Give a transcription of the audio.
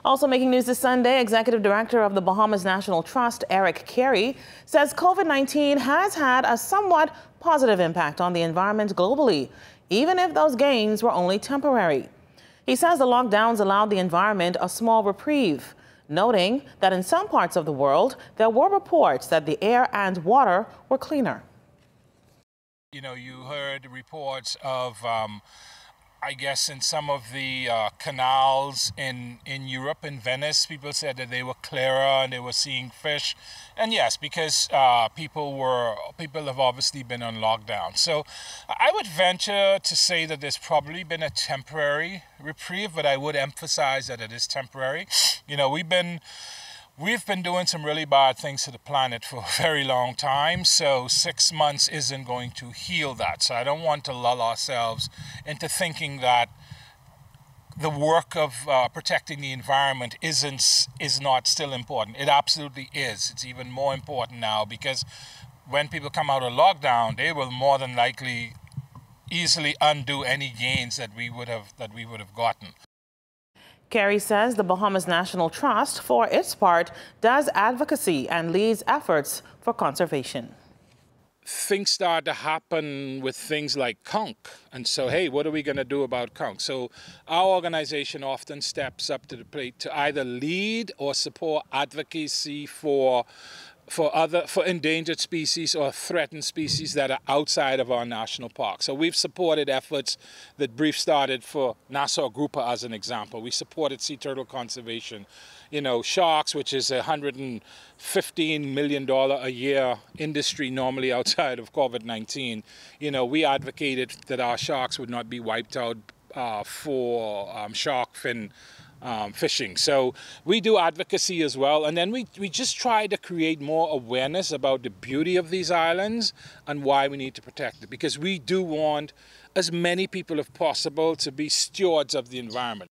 Also making news this Sunday, Executive Director of the Bahamas National Trust, Eric Carey, says COVID-19 has had a somewhat positive impact on the environment globally, even if those gains were only temporary. He says the lockdowns allowed the environment a small reprieve, noting that in some parts of the world, there were reports that the air and water were cleaner. You know, you heard reports of I guess in some of the canals in Europe, in Venice, people said that they were clearer and they were seeing fish. And yes, because people have obviously been on lockdown. So I would venture to say that there's probably been a temporary reprieve, but I would emphasize that it is temporary. You know, we've been doing some really bad things to the planet for a very long time, so 6 months isn't going to heal that. So I don't want to lull ourselves into thinking that the work of protecting the environment is not still important. It absolutely is. It's even more important now because when people come out of lockdown, they will more than likely easily undo any gains that we would have gotten. Carey says the Bahamas National Trust, for its part, does advocacy and leads efforts for conservation. Things start to happen with things like conch. And so, hey, what are we going to do about conch? So our organization often steps up to the plate to either lead or support advocacy for endangered species or threatened species that are outside of our national park. So we've supported efforts that Brief started for Nassau grouper, as an example. We supported sea turtle conservation. You know, sharks, which is $115 million a year industry normally outside of COVID-19. You know, we advocated that our sharks would not be wiped out for shark fin fishing. So we do advocacy as well, and then we just try to create more awareness about the beauty of these islands and why we need to protect it, because we do want as many people as possible to be stewards of the environment.